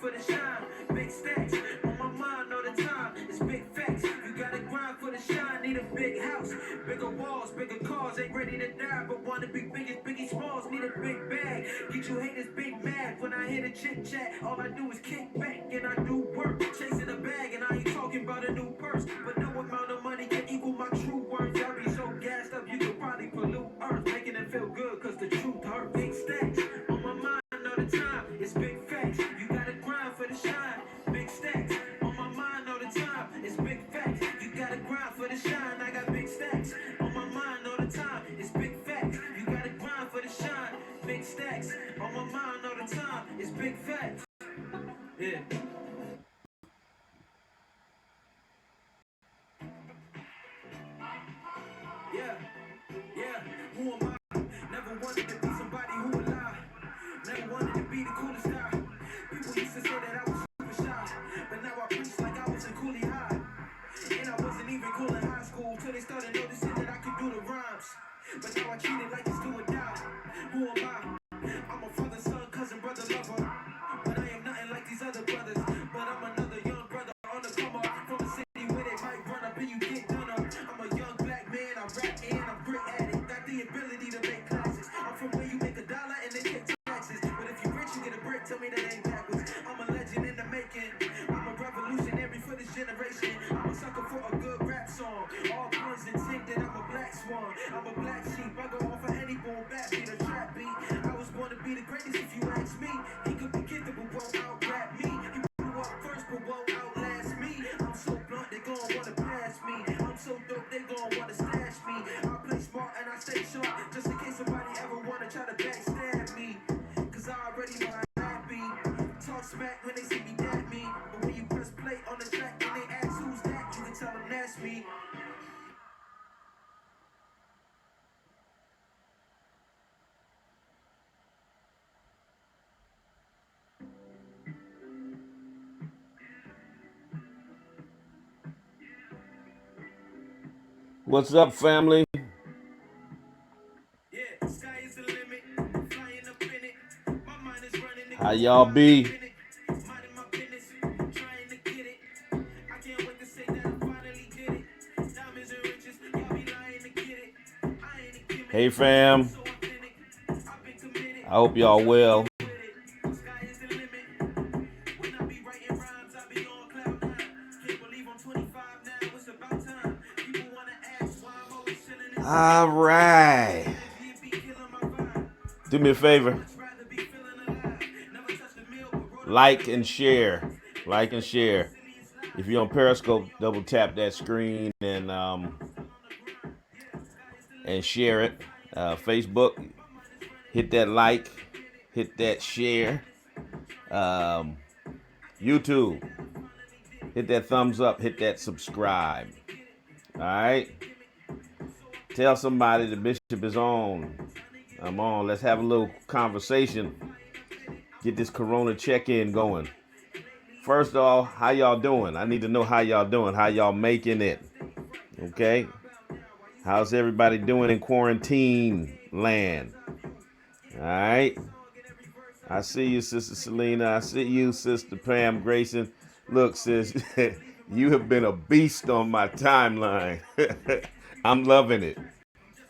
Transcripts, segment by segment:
for the shine. Big stacks on my mind all the time. It's big facts. You gotta grind for the shine. Need a big house, bigger walls, bigger cars. Ain't ready to die, but wanna be big as Biggie Smalls. Need a big bag. Get you haters big mad when I hear the chit chat. All I do is kick back and I do work. Chasing a bag and I ain't talking about a new purse. But no amount of money can equal my true worth. Y'all be so gassed up you could probably pollute earth. Making it feel good cause the truth hurt. Big stacks on my mind all the time. It's big facts. You gotta grind for the shine. Big stacks on my mind all the time. It's big facts. You gotta grind for the shine. I got big stacks on my mind all the time. It's big facts. You gotta grind for the shine. Big stacks on my mind all the time. It's big facts. Yeah. Yeah. Who am I? Never wanted to be somebody who would lie. Never wanted to be the coolest guy. People used to say that I was super shy, but now I preach like I was in Coolie High. And I wasn't even cool in high school till they started noticing that I could do the rhymes. But now I treat it like it's do or die. Who am I? I'm a father, son, cousin, brother, lover. But I am nothing like these other brothers. But I'm another young brother on the come up from a city where they might run up and you get done up. I'm a young black man, I rap and I'm great at it. Got the ability to make classics. I'm from where you make $1 and they take taxes. But if you're rich, you get a break. Tell me that ain't backwards. I'm a legend in the making. I'm a revolutionary for this generation. I'm a sucker for a good rap song. All puns intended. I'm a black swan. I'm a black sheep. I go off for any boom bap beat or trap beat. I was born to be the greatest if you ask me. He could be gifted but won't out-rap me. He blew up first but won't outlast me. I'm so blunt they gon' wanna pass me. I'm so dope they gon' wanna stash me. I play smart and I stay sharp just in case somebody ever wanna try to backstab me. Cause I already know how that be. Talk smack when they see me dap me. But when you press play on the track and they ask who's that, you can tell them that's me. What's up, family? How y'all be? Hey, fam. I hope y'all well. All right. Do me a favor. Like and share. Like and share. If you're on Periscope, double tap that screen and share it. Facebook, hit that like, hit that share. YouTube, hit that thumbs up, hit that subscribe. All right. Tell somebody the bishop is on. I'm on. Let's have a little conversation. Get this corona check-in going. First off, how y'all doing? I need to know how y'all doing. How y'all making it? Okay. How's everybody doing in quarantine land? All right. I see you, Sister Selena. I see you, Sister Pam Grayson. Look, sis, you have been a beast on my timeline. I'm loving it.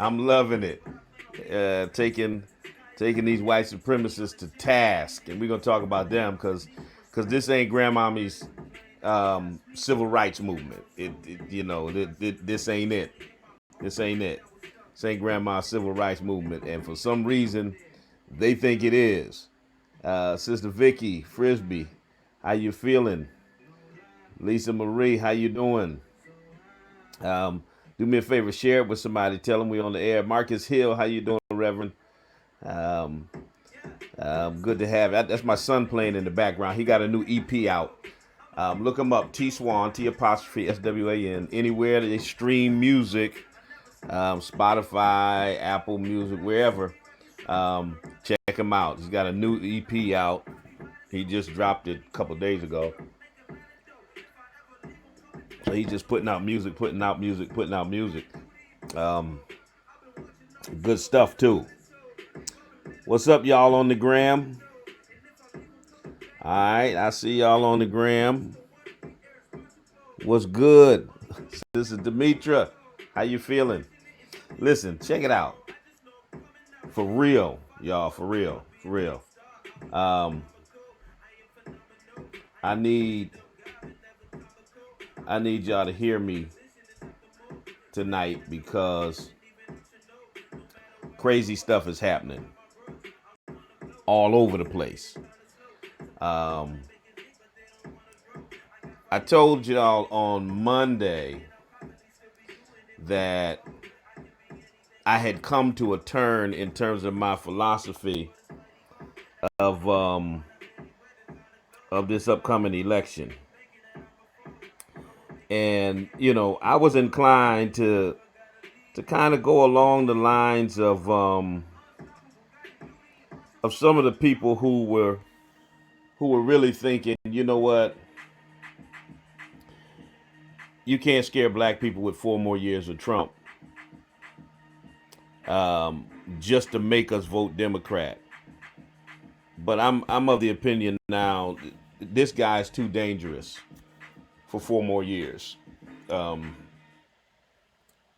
I'm loving it. Taking these white supremacists to task, and we're gonna talk about them because this ain't grandmommy's civil rights movement. This ain't it. This ain't it. This ain't grandma's civil rights movement, and for some reason, they think it is. Sister Vicky Frisbee, how you feeling? Lisa Marie, how you doing? Do me a favor, share it with somebody. Tell them we on the air. Marcus Hill, how you doing, Reverend? Good to have it. That's my son playing in the background. He got a new EP out. Look him up, T Swan, T apostrophe SWAN. Anywhere they stream music, Spotify, Apple Music, wherever. Check him out. He's got a new EP out. He just dropped it a couple days ago. So he's just putting out music. Good stuff too. What's up, y'all on the gram? All right, I see y'all on the gram. What's good? This is Demetra. How you feeling? Listen, check it out. For real, y'all. For real. For real. Um, I need y'all to hear me tonight because crazy stuff is happening all over the place. Um, I told y'all on Monday that I had come to a turn in terms of my philosophy of this upcoming election, and I was inclined to kind of go along the lines of some of the people who were really thinking, you know what, you can't scare black people with 4 more years of Trump, just to make us vote Democrat. But I'm of the opinion now, this guy's too dangerous for 4 more years.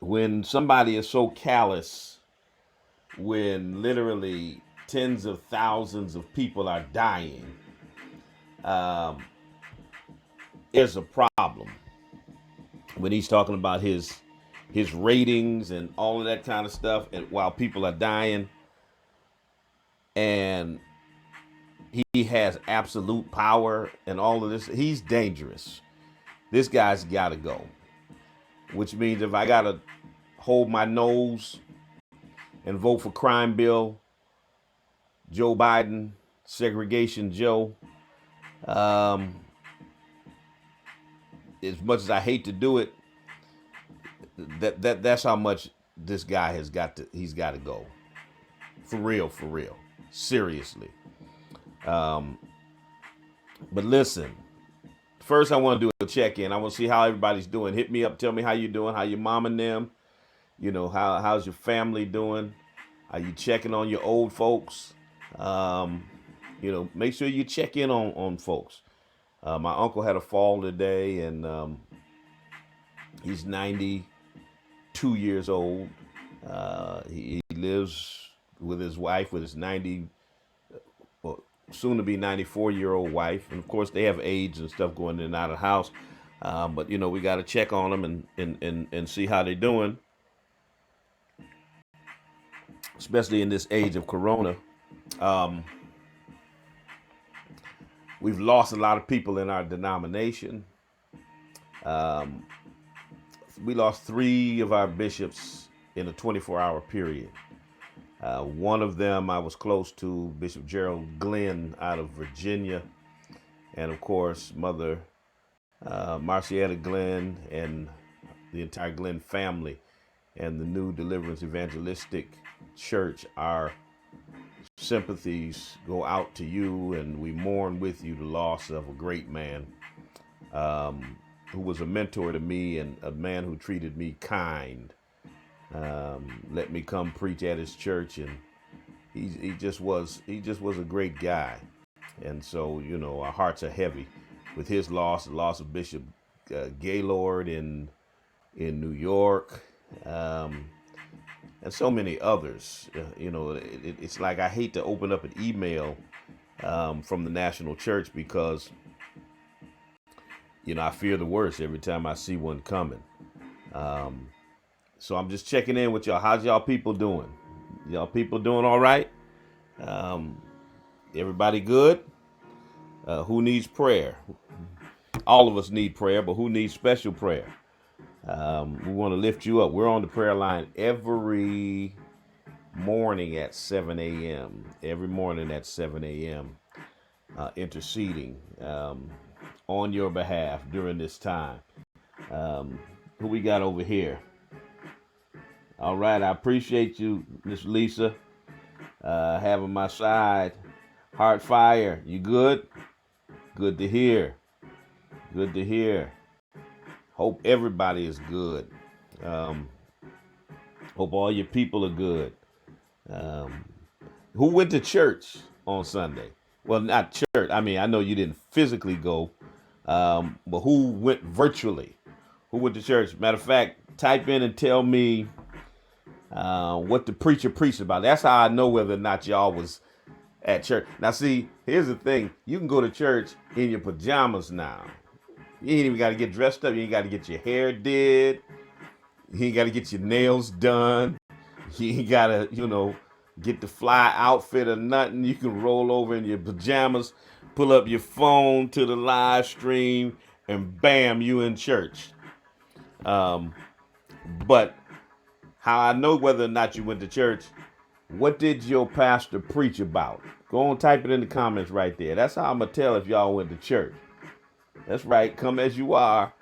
When somebody is so callous, when literally tens of thousands of people are dying, um, there's a problem. When he's talking about his ratings and all of that kind of stuff, and while people are dying, and he has absolute power and all of this, he's dangerous. This guy's got to go. Which means if I got to hold my nose and vote for crime bill, Joe Biden, segregation Joe, as much as I hate to do it, that's how much this guy he's got to go. For real, seriously. But listen, first I want to do a check-in. I want to see how everybody's doing. Hit me up, tell me how you doing, how your mom and them, how's your family doing? Are you checking on your old folks? Make sure you check in on folks. My uncle had a fall today, and he's 92 years old. He lives with his wife, with his 90, well, soon to be 94-year-old wife, and of course they have aides and stuff going in and out of the house. But we got to check on them and see how they're doing, especially in this age of Corona. We've lost a lot of people in our denomination. We lost 3 of our bishops in a 24-hour period. One of them I was close to, Bishop Gerald Glen out of Virginia, and of course Mother Marcietta Glen and the entire Glen family and the New Deliverance Evangelistic Church. Our sympathies go out to you, and we mourn with you the loss of a great man who was a mentor to me and a man who treated me kind. Let me come preach at his church, and he just was a great guy. And so our hearts are heavy with his loss, the loss of Bishop Gaylord in New York, and so many others. It's like I hate to open up an email from the National Church because I fear the worst every time I see one coming. So I'm just checking in with y'all. How's y'all people doing? Y'all people doing all right? Everybody good? Who needs prayer? All of us need prayer, but who needs special prayer? We want to lift you up. We're on the prayer line every morning at 7 a.m. Every morning at 7 a.m. Interceding on your behalf during this time. Who we got over here? All right, I appreciate you, Miss Lisa, having my side. Heart fire, you good? Good to hear. Good to hear. Hope everybody is good. Hope all your people are good. Who went to church on Sunday? Well, not church. I mean, I know you didn't physically go, but who went virtually? Who went to church? Matter of fact, type in and tell me what the preacher preached about. That's how I know whether or not y'all was at church. Now, see, here's the thing. You can go to church in your pajamas now. You ain't even got to get dressed up. You ain't got to get your hair did. You ain't got to get your nails done. You ain't got to, get the fly outfit or nothing. You can roll over in your pajamas, pull up your phone to the live stream, and bam, you in church. But how I know whether or not you went to church, what did your pastor preach about? Go on, type it in the comments right there. That's how I'm going to tell if y'all went to church. That's right. Come as you are.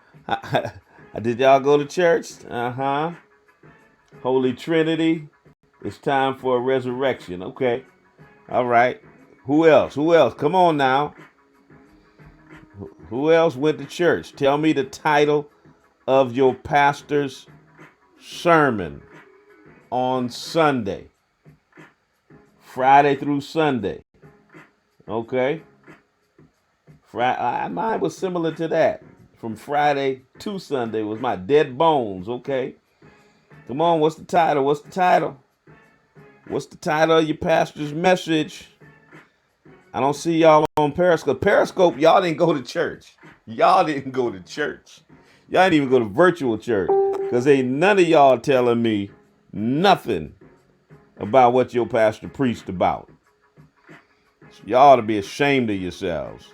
Did y'all go to church? Uh-huh. Holy Trinity. It's time for a resurrection. Okay. All right. Who else? Who else? Come on now. Who else went to church? Tell me the title of your pastor's sermon on Sunday. Friday through Sunday. Okay. Mine was similar to that. From Friday to Sunday was my dead bones. Okay. Come on. What's the title? What's the title? What's the title of your pastor's message? I don't see y'all on Periscope. Periscope, y'all didn't go to church. Y'all didn't go to church. Y'all didn't even go to virtual church. Because ain't none of y'all telling me nothing about what your pastor preached about. So y'all ought to be ashamed of yourselves.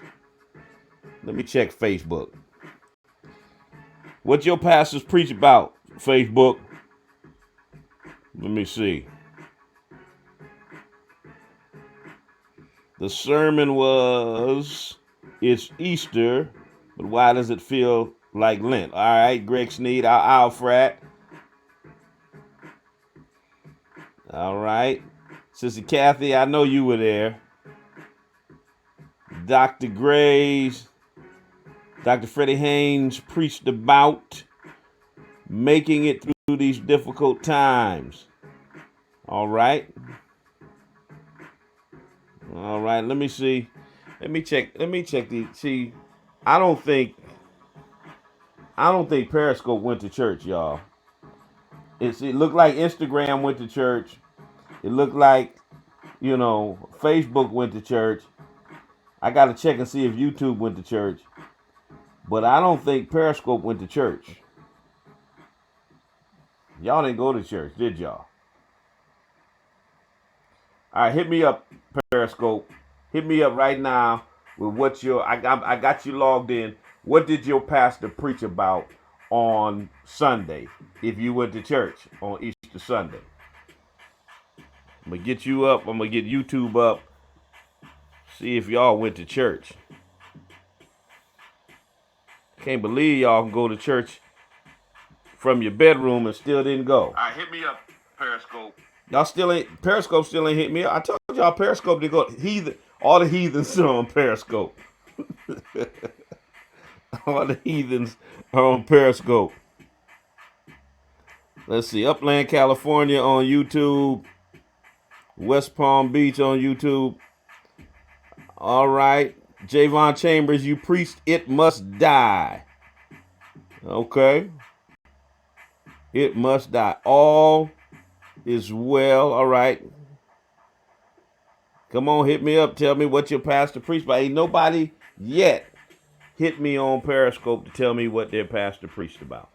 Let me check Facebook. What your pastors preach about, Facebook? Let me see. The sermon was, it's Easter, but why does it feel like Lent? All right, Greg Sneed, Alfred. All right. Sister Kathy, I know you were there. Dr. Graves, Dr. Freddie Haynes preached about making it through these difficult times. All right. All right, let me see. Let me check the see. I don't think Periscope went to church, y'all. It looked like Instagram went to church. It looked like, Facebook went to church. I got to check and see if YouTube went to church. But I don't think Periscope went to church. Y'all didn't go to church, did y'all? All right, hit me up, Periscope. Hit me up right now with what I got you logged in. What did your pastor preach about on Sunday if you went to church on Easter Sunday? I'm going to get you up. I'm going to get YouTube up. See if y'all went to church. Can't believe y'all can go to church from your bedroom and still didn't go. All right, hit me up, Periscope. Periscope still ain't hit me up. I told y'all Periscope didn't go. All the heathens are on Periscope. All the heathens are on Periscope. Let's see. Upland, California on YouTube. West Palm Beach on YouTube. All right. Javon Chambers, you preached it must die. Okay. It must die. All is well. All right. Come on, hit me up. Tell me what your pastor preached. But ain't nobody yet hit me on Periscope to tell me what their pastor preached about.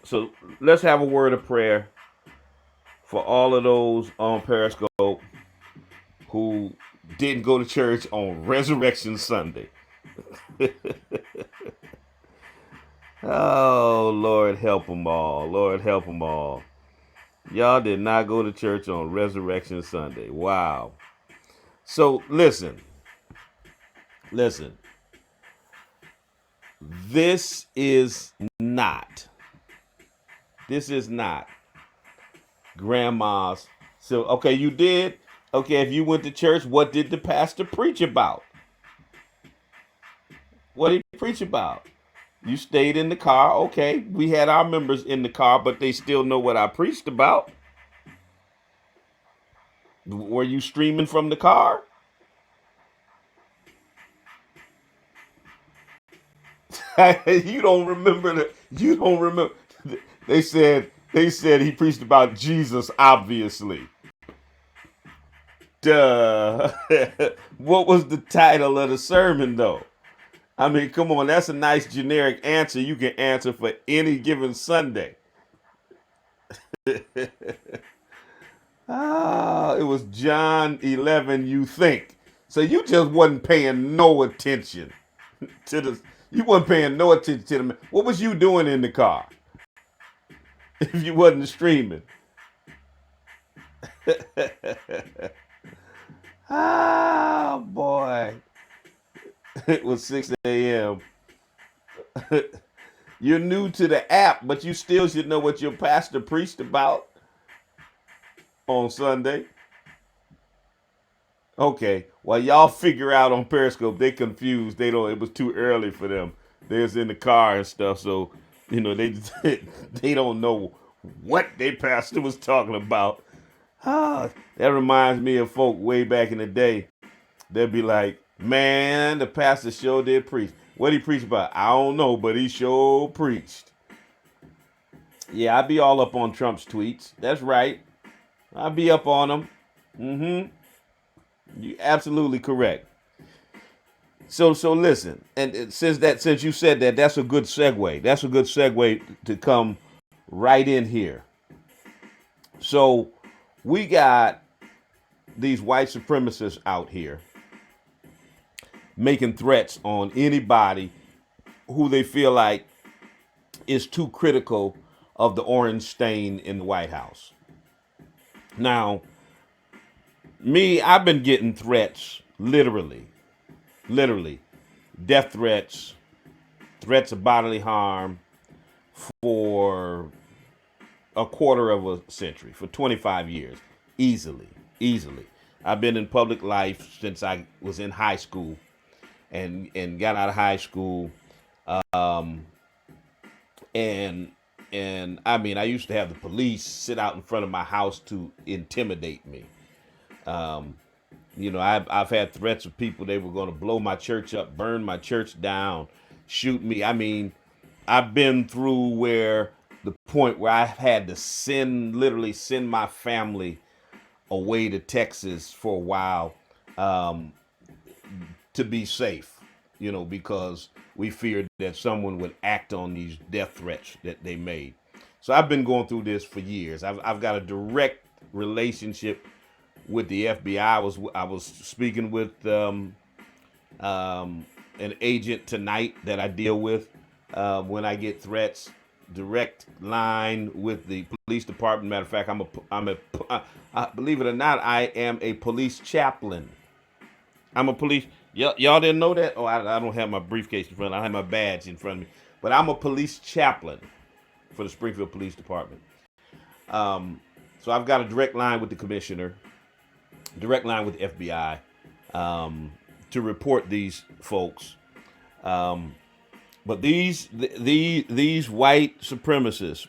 So let's have a word of prayer for all of those on Periscope who didn't go to church on Resurrection Sunday. Oh, Lord, help them all. Lord, help them all. Y'all did not go to church on Resurrection Sunday. Wow. So listen. This is not grandma's. So, okay, you did. Okay, if you went to church, what did the pastor preach about? What did he preach about? You stayed in the car. Okay, we had our members in the car, but they still know what I preached about. Were you streaming from the car? You don't remember you don't remember. They said he preached about Jesus, obviously. Duh. What was the title of the sermon though? I mean, come on, that's a nice generic answer you can answer for any given Sunday. Ah, it was John 11, you think. So you just wasn't paying no attention to the you wasn't paying no attention to the. What was you doing in the car if you wasn't streaming? Ah, boy. It was 6 a.m. You're new to the app, but you still should know what your pastor preached about on Sunday. Okay, well, y'all figure out on Periscope, they confused. They don't. It was too early for them. They was in the car and stuff, so they they don't know what their pastor was talking about. Ah, that reminds me of folk way back in the day. They'd be like, "Man, the pastor sure did preach. What he preached about, I don't know, but he sure preached." Yeah, I be all up on Trump's tweets. That's right. I be up on them. Mm-hmm. You absolutely correct. So listen, and since you said that, that's a good segue. That's a good segue to come right in here. So we got these white supremacists out here making threats on anybody who they feel like is too critical of the orange stain in the White House. Now, I've been getting threats, literally, death threats, threats of bodily harm for a quarter of a century, for 25 years, easily. I've been in public life since I was in high school, and got out of high school, um, and I mean, I used to have the police sit out in front of my house to intimidate me. Um, I've had threats of people they were going to blow my church up, burn my church down, shoot me. I mean, I've been through where the point where I had to literally send my family away to Texas for a while, um, to be safe, because we feared that someone would act on these death threats that they made. So I've been going through this for years. I've got a direct relationship with the FBI. I was speaking with an agent tonight that I deal with when I get threats. Direct line with the police department. Matter of fact, believe it or not, I am a police chaplain. I'm a police. Y'all didn't know that? Oh, I don't have my briefcase in front of me. I have my badge in front of me. But I'm a police chaplain for the Springfield Police Department. So I've got a direct line with the commissioner, direct line with the FBI, to report these folks. But these white supremacists,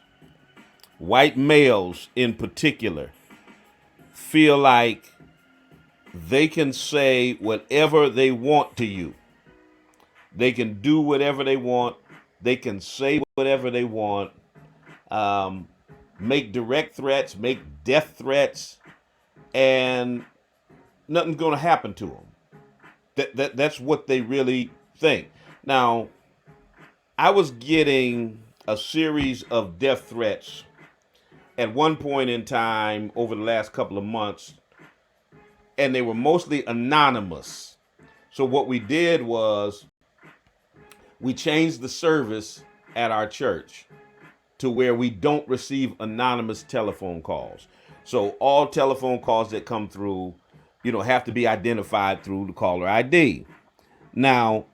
white males in particular, feel like they can say whatever they want to you. They can do whatever they want. They can say whatever they want. Make direct threats, make death threats, and nothing's going to happen to them. That's what they really think. Now, I was getting a series of death threats at one point in time over the last couple of months, and they were mostly anonymous. So what we did was we changed the service at our church to where we don't receive anonymous telephone calls. So all telephone calls that come through, have to be identified through the caller ID. Now,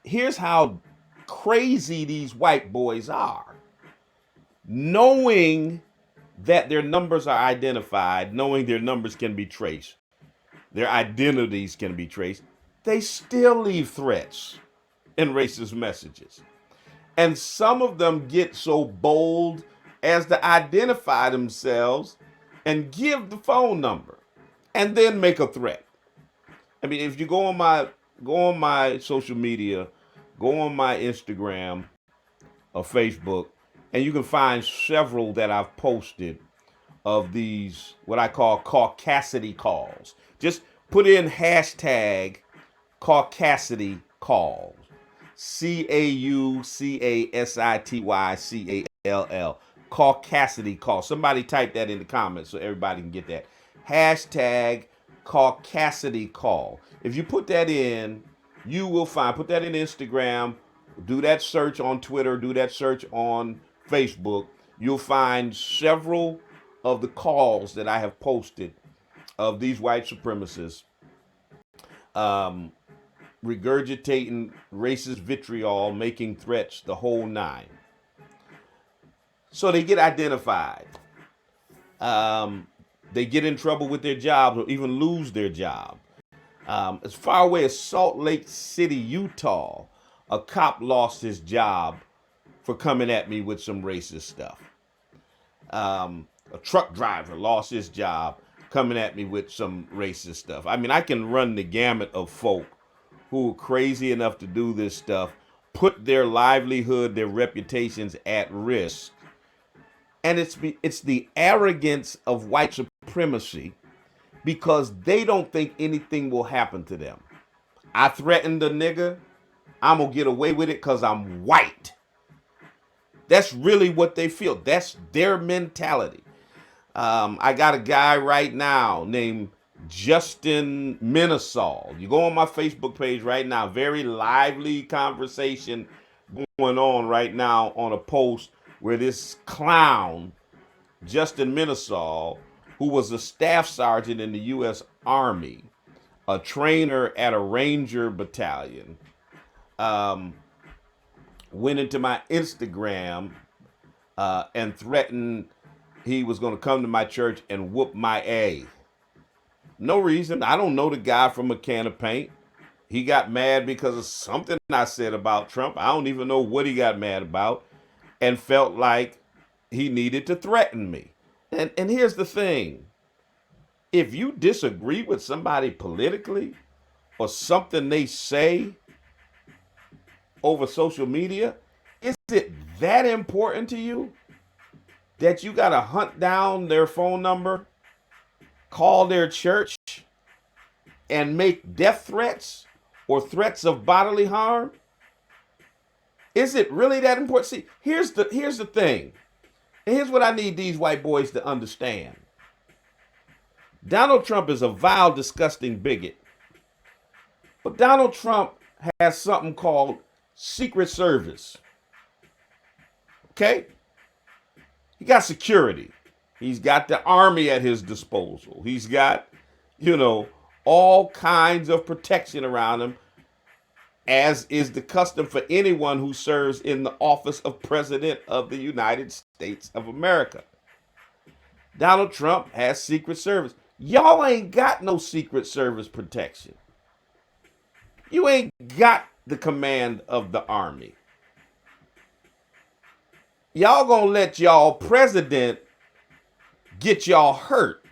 here's how crazy these white boys are. Knowing that their numbers are identified, knowing their numbers can be traced, their identities can be traced, they still leave threats and racist messages. And some of them get so bold as to identify themselves and give the phone number and then make a threat. I mean, if you go on my social media, go on my Instagram or Facebook, and you can find several that I've posted of these, what I call caucasity calls. Just put in hashtag caucasity calls. CAUCASITYCALL. Caucasity call. Somebody type that in the comments so everybody can get that. Hashtag caucasity call. If you put that in, you will find, put that in Instagram, do that search on Twitter, do that search on Facebook. You'll find several of the calls that I have posted of these white supremacists regurgitating racist vitriol, making threats, the whole nine. So they get identified. They get in trouble with their jobs or even lose their job. As far away as Salt Lake City, Utah, a cop lost his job for coming at me with some racist stuff. A truck driver lost his job coming at me with some racist stuff. I mean, I can run the gamut of folk who are crazy enough to do this stuff, put their livelihood, their reputations at risk. And it's the arrogance of white supremacy because they don't think anything will happen to them. I threatened a nigga, I'm going to get away with it because I'm white. That's really what they feel. That's their mentality. I got a guy right now named Justin Menace All. You go on my Facebook page right now, very lively conversation going on right now on a post where this clown, Justin Menace All, who was a staff sergeant in the U.S. Army, a trainer at a Ranger battalion, went into my Instagram and threatened he was going to come to my church and whoop my A. No reason. I don't know the guy from a can of paint. He got mad because of something I said about Trump. I don't even know what he got mad about and felt like he needed to threaten me. And here's the thing. If you disagree with somebody politically or something they say over social media, is it that important to you that you got to hunt down their phone number, call their church, and make death threats or threats of bodily harm? Is it really that important? See, here's the thing. And here's what I need these white boys to understand. Donald Trump is a vile, disgusting bigot. But Donald Trump has something called Secret Service. Okay? He got security. He's got the army at his disposal. He's got, all kinds of protection around him, as is the custom for anyone who serves in the office of President of the United States of America. Donald Trump has Secret Service. Y'all ain't got no Secret Service protection. You ain't got the command of the army. Y'all gonna let y'all president get y'all hurt.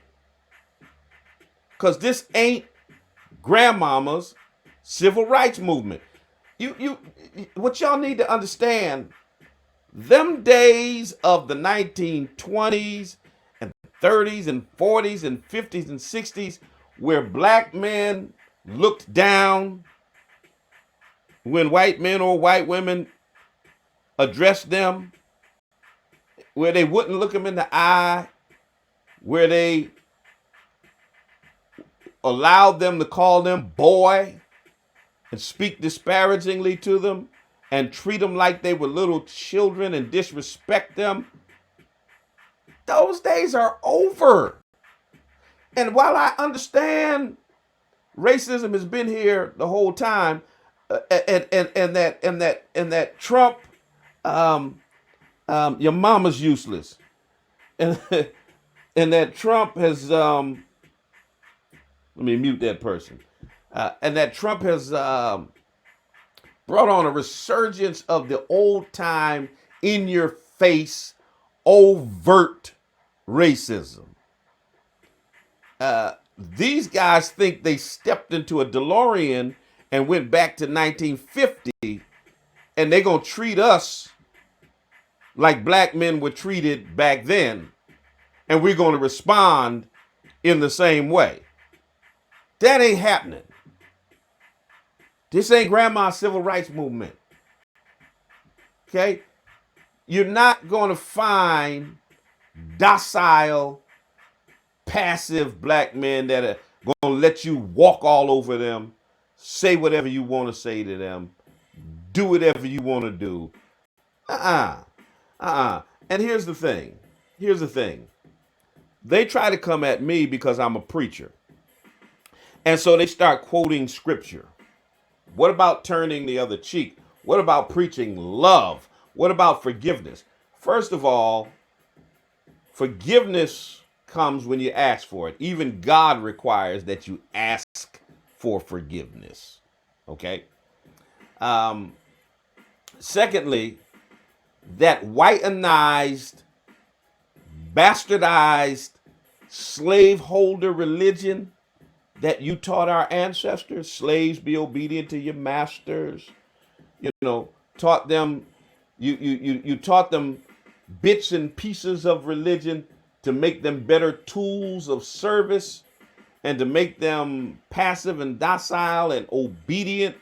Because this ain't grandmama's civil rights movement. What y'all need to understand, them days of the 1920s and 30s and 40s and 50s and 60s where black men looked down when white men or white women addressed them, where they wouldn't look them in the eye, where they allowed them to call them boy and speak disparagingly to them and treat them like they were little children and disrespect them. Those days are over. And while I understand racism has been here the whole time, and that Trump, your mama's useless, and that Trump has, let me mute that person, and that Trump has brought on a resurgence of the old time, in your face, overt racism. These guys think they stepped into a DeLorean and went back to 1950 and they're going to treat us like black men were treated back then, and we're going to respond in the same way. That ain't happening. This ain't grandma's civil rights movement. Okay? You're not going to find docile, passive black men that are going to let you walk all over them, say whatever you want to say to them, do whatever you want to do. And here's the thing. They try to come at me because I'm a preacher. And so they start quoting scripture. What about turning the other cheek? What about preaching love? What about forgiveness? First of all, forgiveness comes when you ask for it. Even God requires that you ask for forgiveness. Okay? Secondly, that whitenized, bastardized, slaveholder religion that you taught our ancestors, slaves be obedient to your masters, taught them, you taught them bits and pieces of religion to make them better tools of service and to make them passive and docile and obedient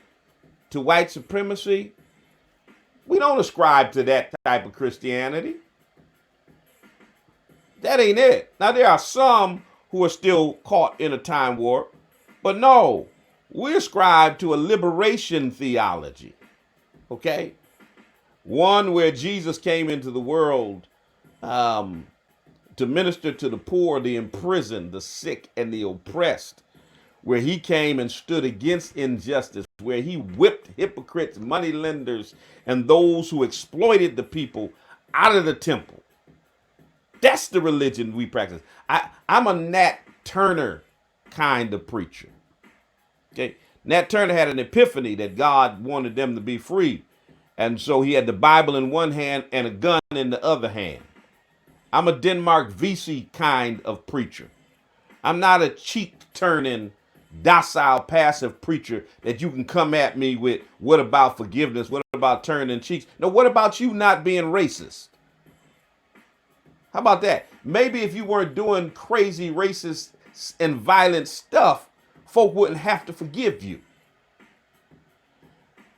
to white supremacy. We don't ascribe to that type of Christianity. That ain't it. Now, there are some who are still caught in a time warp, but no, we ascribe to a liberation theology, okay? One where Jesus came into the world to minister to the poor, the imprisoned, the sick, and the oppressed, where he came and stood against injustice, where he whipped hypocrites, moneylenders, and those who exploited the people out of the temple. That's the religion we practice. I'm a Nat Turner kind of preacher. Okay, Nat Turner had an epiphany that God wanted them to be free. And so he had the Bible in one hand and a gun in the other hand. I'm a Denmark Vesey kind of preacher. I'm not a cheek-turning, docile, passive preacher that you can come at me with, what about forgiveness? What about turning cheeks? No, what about you not being racist? How about that? Maybe if you weren't doing crazy racist and violent stuff, folk wouldn't have to forgive you.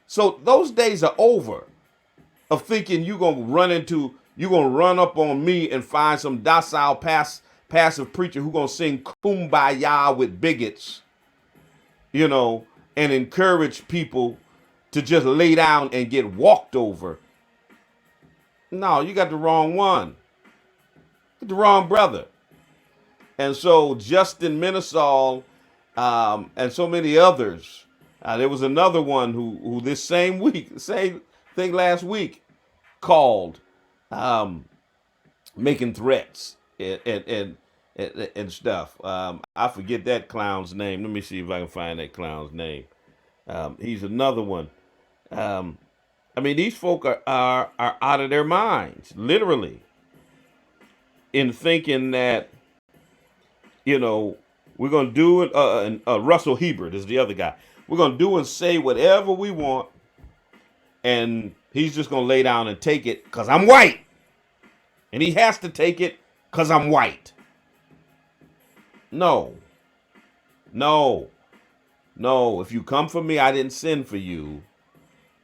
So those days are over of thinking you're going to run up on me and find some docile, passive preacher who's going to sing kumbaya with bigots, and encourage people to just lay down and get walked over. No, you got the wrong one. The wrong brother. And so Justin Menace All, and so many others. There was another one who this same week, same thing last week, called making threats and stuff. I forget that clown's name. Let me see if I can find that clown's name. He's another one. These folk are out of their minds, literally, in thinking that, we're going to do it. Russell Hebert is the other guy. We're going to do and say whatever we want. And he's just going to lay down and take it because I'm white. And he has to take it because I'm white. No. If you come for me, I didn't send for you.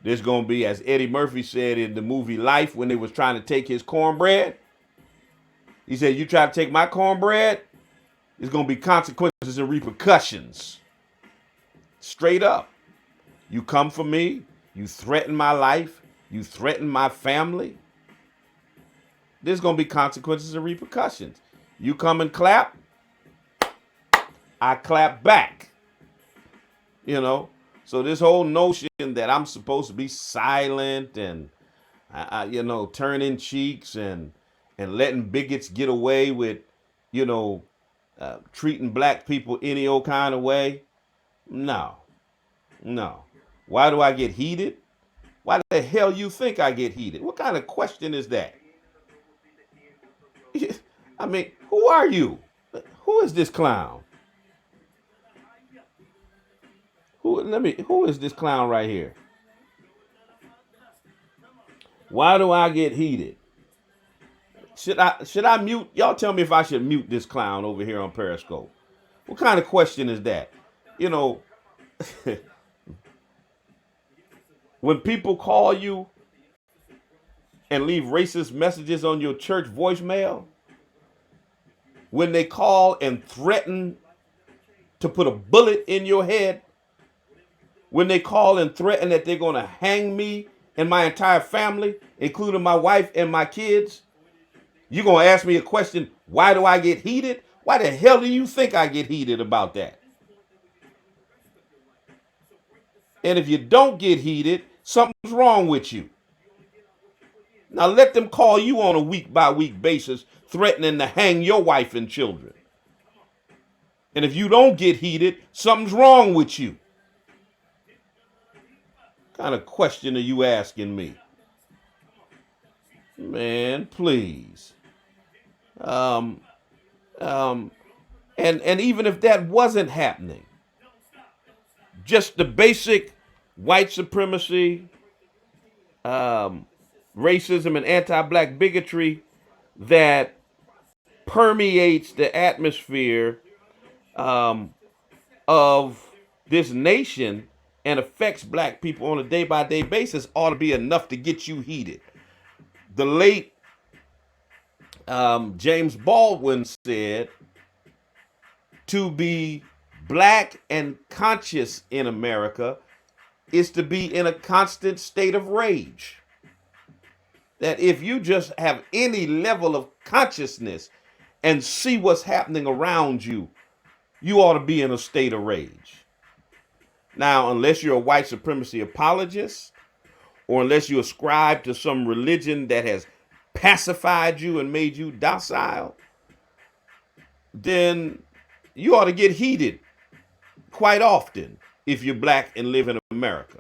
There's going to be, as Eddie Murphy said in the movie Life, when they was trying to take his cornbread. He said, you try to take my cornbread, there's going to be consequences and repercussions. Straight up. You come for me, you threaten my life, you threaten my family, there's going to be consequences and repercussions. You come and clap, I clap back. So this whole notion that I'm supposed to be silent and, turning cheeks and letting bigots get away with, treating black people any old kind of way. No. Why do I get heated? Why the hell you think I get heated? What kind of question is that? Who are you? Who is this clown? Who is this clown right here? Why do I get heated? Should I mute? Y'all tell me if I should mute this clown over here on Periscope. What kind of question is that? You know, when people call you and leave racist messages on your church voicemail, when they call and threaten to put a bullet in your head, when they call and threaten that they're going to hang me and my entire family, including my wife and my kids, you're going to ask me a question, why do I get heated? Why the hell do you think I get heated about that? And if you don't get heated, something's wrong with you. Now let them call you on a week-by-week basis, threatening to hang your wife and children. And if you don't get heated, something's wrong with you. What kind of question are you asking me? Man, please. And even if that wasn't happening, just the basic white supremacy, racism, and anti-black bigotry that permeates the atmosphere of this nation and affects black people on a day-by-day basis ought to be enough to get you heated. The late James Baldwin said, to be black and conscious in America is to be in a constant state of rage. That if you just have any level of consciousness and see what's happening around you, you ought to be in a state of rage. Now, unless you're a white supremacy apologist, or unless you ascribe to some religion that has pacified you and made you docile, then you ought to get heated quite often if you're black and live in America.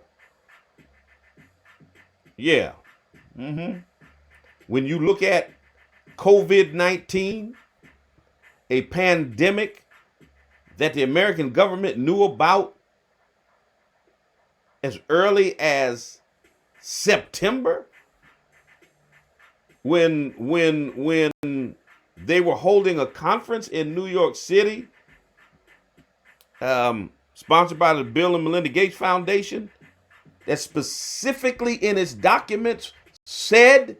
Yeah. When you look at COVID-19, a pandemic that the American government knew about as early as September, when they were holding a conference in New York City, sponsored by the Bill and Melinda Gates Foundation, that specifically in its documents said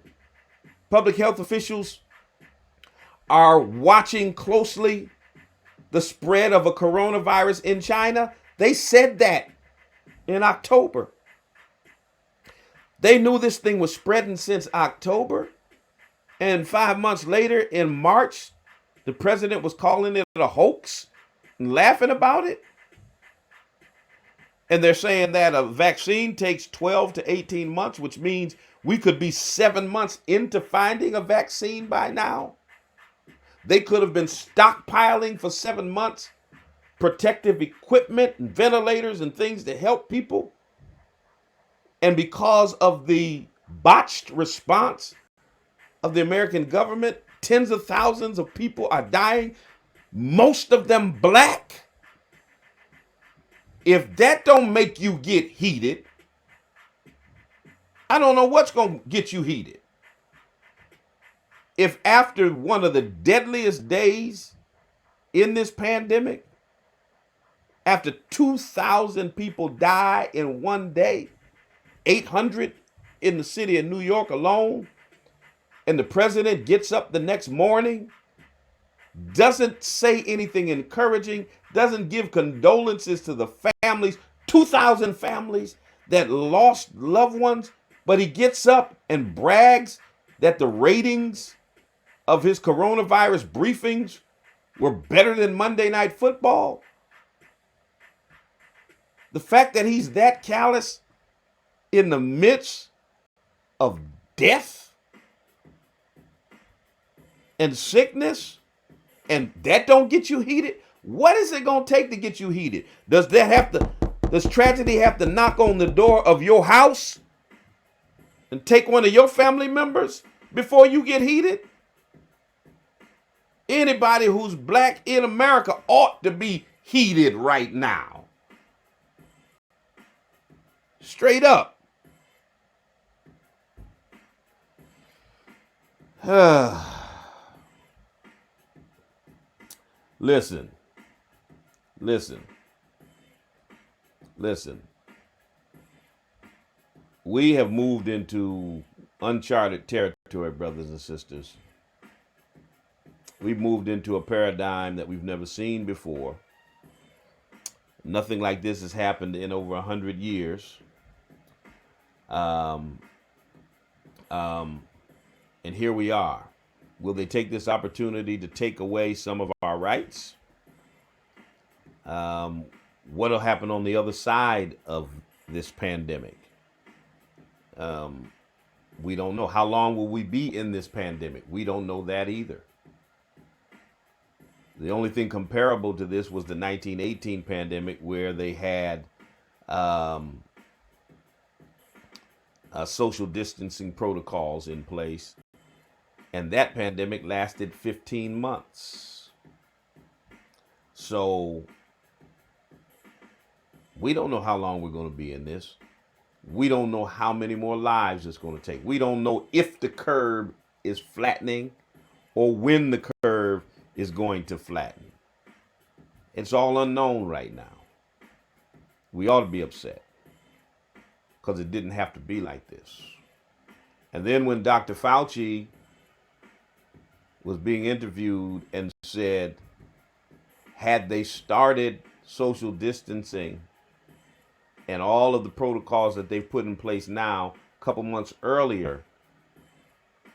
public health officials are watching closely the spread of a coronavirus in China. They said that in October. They knew this thing was spreading since October. And 5 months later, in March, the president was calling it a hoax and laughing about it. And they're saying that a vaccine takes 12 to 18 months, which means we could be 7 months into finding a vaccine by now. They could have been stockpiling for 7 months protective equipment and ventilators and things to help people. And because of the botched response of the American government, tens of thousands of people are dying, most of them black. If that don't make you get heated, I don't know what's going to get you heated. If after one of the deadliest days in this pandemic, after 2,000 people die in one day, 800 in the city of New York alone, and the president gets up the next morning, doesn't say anything encouraging, doesn't give condolences to the families, 2,000 families that lost loved ones, but he gets up and brags that the ratings of his coronavirus briefings were better than Monday Night Football. The fact that he's that callous in the midst of death and sickness, and that don't get you heated, what is it going to take to get you heated? Does tragedy have to knock on the door of your house and take one of your family members before you get heated? Anybody who's black in America ought to be heated right now. Straight up. Listen, listen, listen. We have moved into uncharted territory, brothers and sisters. We've moved into a paradigm that we've never seen before. Nothing like this has happened in over 100 years. Um, um, and here we are. Will they take this opportunity to take away some of our rights? What will happen on the other side of this pandemic? We don't know. How long will we be in this pandemic? We don't know that either. The only thing comparable to this was the 1918 pandemic, where they had social distancing protocols in place. And that pandemic lasted 15 months. So we don't know how long we're going to be in this. We don't know how many more lives it's going to take. We don't know if the curve is flattening or when the curve is going to flatten. It's all unknown right now. We ought to be upset because it didn't have to be like this. And then when Dr. Fauci was being interviewed and said, had they started social distancing and all of the protocols that they've put in place now a couple months earlier,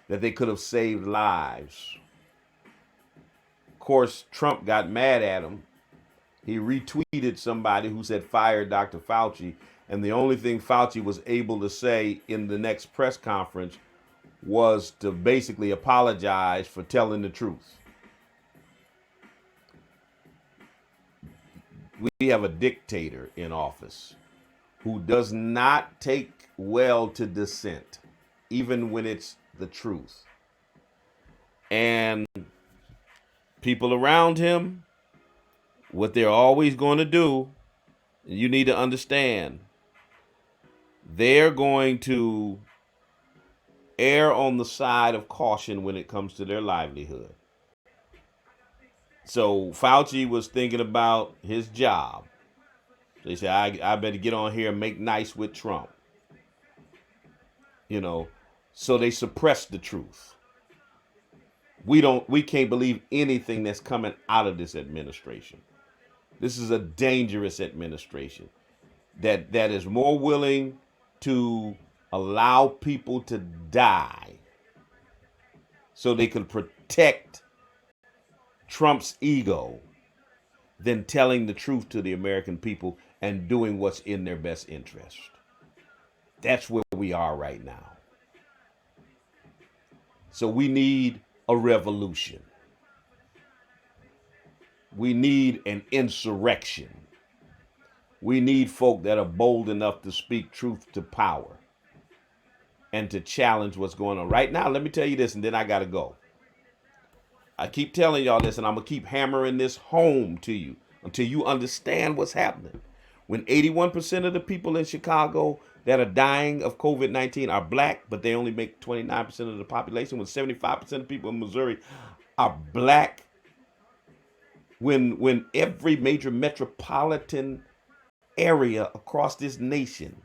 that they could have saved lives. Of course, Trump got mad at him. He retweeted somebody who said fire Dr. Fauci, and the only thing Fauci was able to say in the next press conference was to basically apologize for telling the truth. We have a dictator in office who does not take well to dissent, even when it's the truth. And people around him, what they're always going to do, you need to understand, they're going to err on the side of caution when it comes to their livelihood. So Fauci was thinking about his job. So he said, I better get on here and make nice with Trump. You know, so they suppressed the truth. We can't believe anything that's coming out of this administration. This is a dangerous administration that is more willing to allow people to die so they can protect Trump's ego than telling the truth to the American people and doing what's in their best interest. That's where we are right now. So we need a revolution. We need an insurrection. We need folk that are bold enough to speak truth to power and to challenge what's going on. Right now, let me tell you this, and then I got to go. I keep telling y'all this, and I'm going to keep hammering this home to you until you understand what's happening. When 81% of the people in Chicago that are dying of COVID-19 are black, but they only make 29% of the population, when 75% of people in Missouri are black, when every major metropolitan area across this nation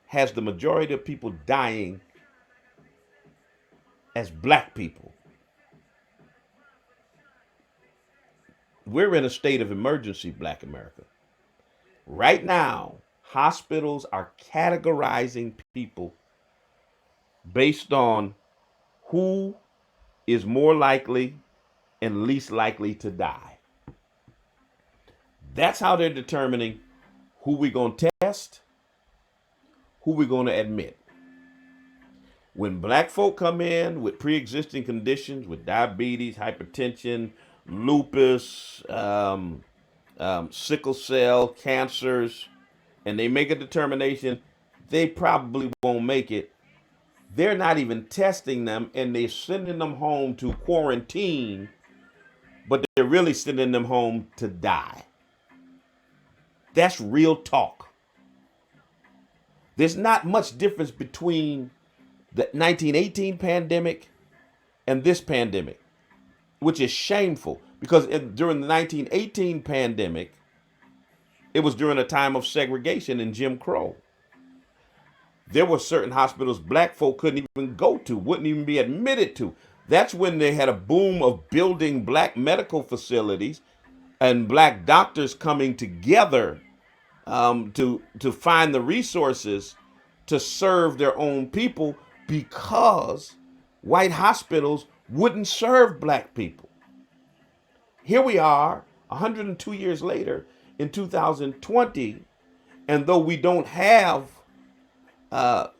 has the majority of people dying as black people, we're in a state of emergency, Black America. Right now, hospitals are categorizing people based on who is more likely and least likely to die. That's how they're determining who we're going to test, who we're going to admit. When black folk come in with pre-existing conditions, with diabetes, hypertension, lupus, sickle cell, cancers, and they make a determination they probably won't make it, they're not even testing them, and they're sending them home to quarantine, but they're really sending them home to die. That's real talk. There's not much difference between the 1918 pandemic and this pandemic, which is shameful because during the 1918 pandemic, it was during a time of segregation and Jim Crow. There were certain hospitals black folk couldn't even go to, wouldn't even be admitted to. That's when they had a boom of building black medical facilities and black doctors coming together to find the resources to serve their own people because white hospitals wouldn't serve black people. Here we are, 102 years later in 2020, and though we don't have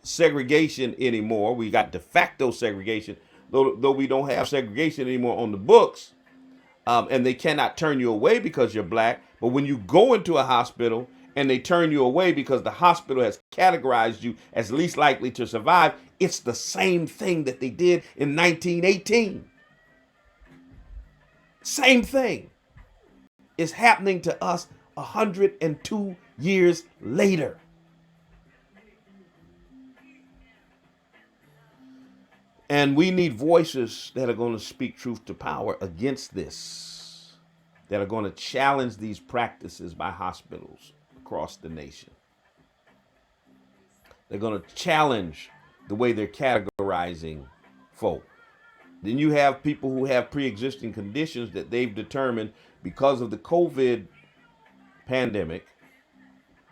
segregation anymore, we got de facto segregation, though we don't have segregation anymore on the books, and they cannot turn you away because you're black. But when you go into a hospital and they turn you away because the hospital has categorized you as least likely to survive, it's the same thing that they did in 1918. Same thing is happening to us 102 years later. And we need voices that are going to speak truth to power against this, that are going to challenge these practices by hospitals across the nation. They're going to challenge the way they're categorizing folk. Then you have people who have pre-existing conditions that they've determined because of the COVID pandemic,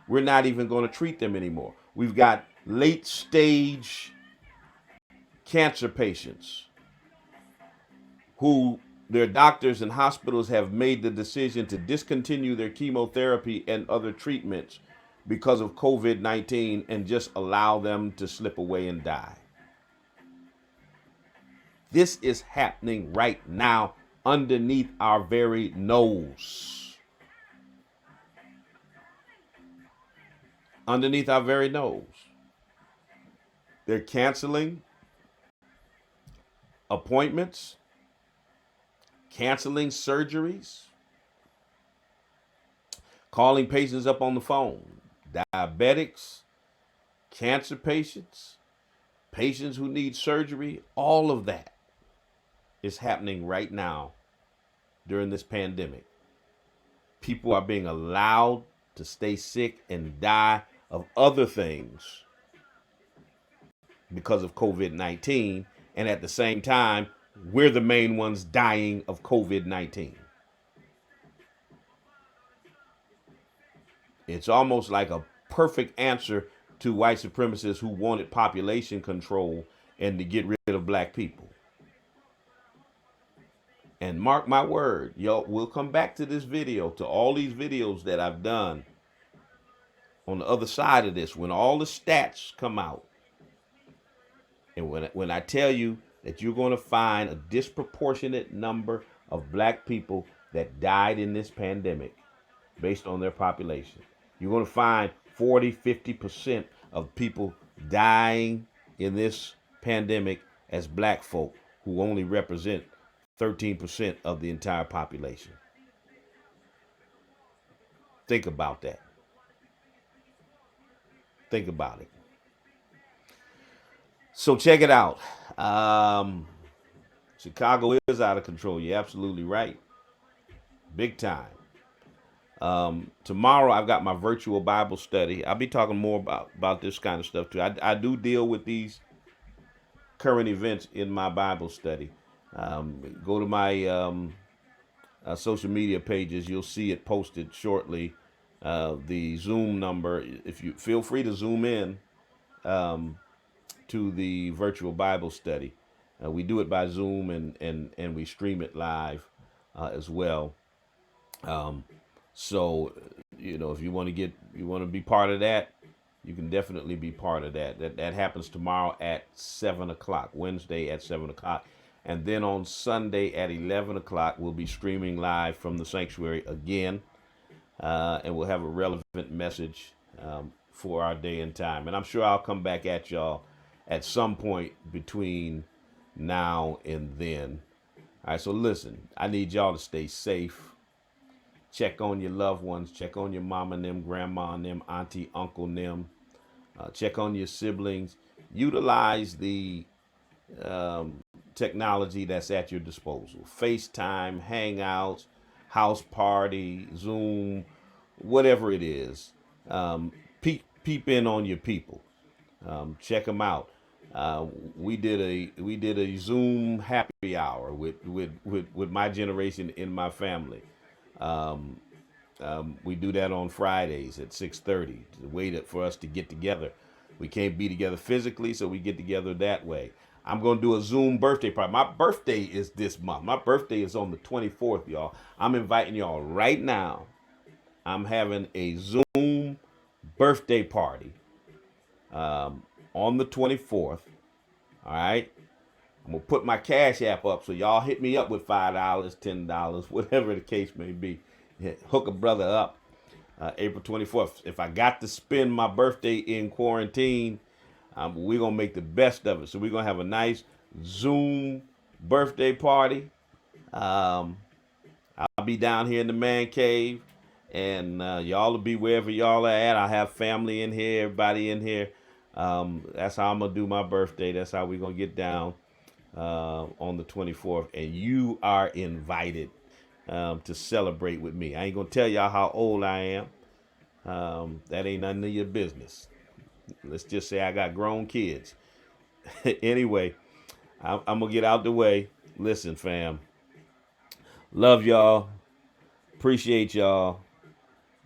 we're not even going to treat them anymore. We've got late stage cancer patients who their doctors and hospitals have made the decision to discontinue their chemotherapy and other treatments because of COVID-19 and just allow them to slip away and die. This is happening right now underneath our very nose. Underneath our very nose. They're canceling appointments, canceling surgeries, calling patients up on the phone, diabetics, cancer patients, patients who need surgery, all of that is happening right now during this pandemic. People are being allowed to stay sick and die of other things because of COVID-19. And at the same time, we're the main ones dying of COVID-19. It's almost like a perfect answer to white supremacists who wanted population control and to get rid of black people. And mark my word, y'all, we'll come back to this video, to all these videos that I've done on the other side of this, when all the stats come out. And when I tell you that you're going to find a disproportionate number of black people that died in this pandemic based on their population. You're going to find 40, 50% of people dying in this pandemic as black folk who only represent 13% of the entire population. Think about that. Think about it. So check it out. Chicago is out of control. You're absolutely right. Big time. Tomorrow I've got my virtual Bible study. I'll be talking more about this kind of stuff too. I do deal with these current events in my Bible study. Go to my social media pages. You'll see it posted shortly. The Zoom number, if you feel free to zoom in to the virtual Bible study. We do it by Zoom and we stream it live as well. So, if you want to be part of that, you can definitely be part of that. That happens tomorrow at 7 o'clock, Wednesday at 7 o'clock. And then on Sunday at 11 o'clock, we'll be streaming live from the sanctuary again. And we'll have a relevant message for our day and time. And I'm sure I'll come back at y'all at some point between now and then. All right, so listen, I need y'all to stay safe. Check on your loved ones. Check on your mama and them, grandma and them, auntie, uncle and them. Check on your siblings. Utilize the technology that's at your disposal. FaceTime, Hangouts, House Party, Zoom, whatever it is. Peep in on your people. Check them out. Uh, we did a Zoom happy hour with my generation in my family. We do that on Fridays at 6:30. The way that for us to get together, we can't be together physically, so we get together that way. I'm gonna do a Zoom birthday party. My birthday is this month. My birthday is on the 24th, y'all. I'm inviting y'all right now. I'm having a Zoom birthday party on the 24th. All right. I'm gonna put my Cash App up, so y'all hit me up with $5, $10, whatever the case may be. Hook a brother up. April 24th. If I got to spend my birthday in quarantine, we're gonna make the best of it. So we're gonna have a nice Zoom birthday party. Um, I'll be down here in the man cave, and y'all will be wherever y'all are at. I have family in here, everybody in here. That's how I'm gonna do my birthday. That's how we're gonna get down on the 24th, and you are invited to celebrate with me. I ain't gonna tell y'all how old I am. That ain't none of your business. Let's just say I got grown kids. Anyway, I'm gonna get out the way. Listen, fam. Love y'all. Appreciate y'all.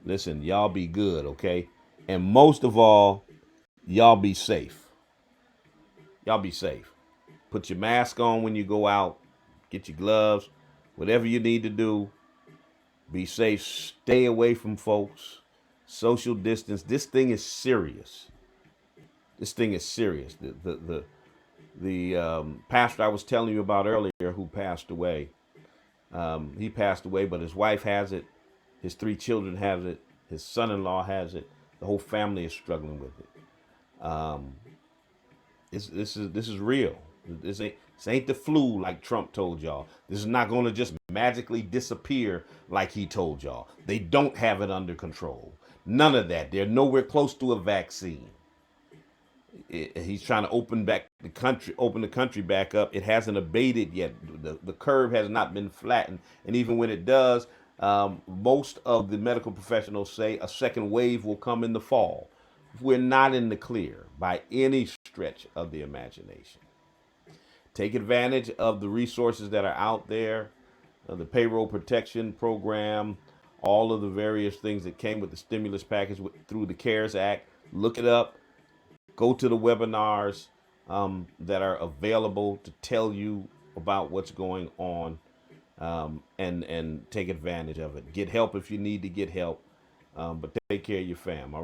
Listen, y'all be good, okay? And most of all, y'all be safe. Y'all be safe. Put your mask on when you go out. Get your gloves. Whatever you need to do. Be safe. Stay away from folks. Social distance. This thing is serious. This thing is serious. The pastor I was telling you about earlier who passed away. He passed away, but his wife has it. His 3 children have it. His son-in-law has it. The whole family is struggling with it. Um, this is real. This ain't the flu like Trump told y'all. This is not going to just magically disappear like he told y'all. They don't have it under control. None of that. They're nowhere close to a vaccine. He's trying to open the country back up. It hasn't abated yet. The curve has not been flattened, and even when it does, most of the medical professionals say a second wave will come in the fall. We're not in the clear by any stretch of the imagination. Take advantage of the resources that are out there, the payroll protection program, all of the various things that came with the stimulus package through the CARES Act. Look it up. Go to the webinars that are available to tell you about what's going on, and take advantage of it. Get help if you need to get help, but take care of your fam. All right.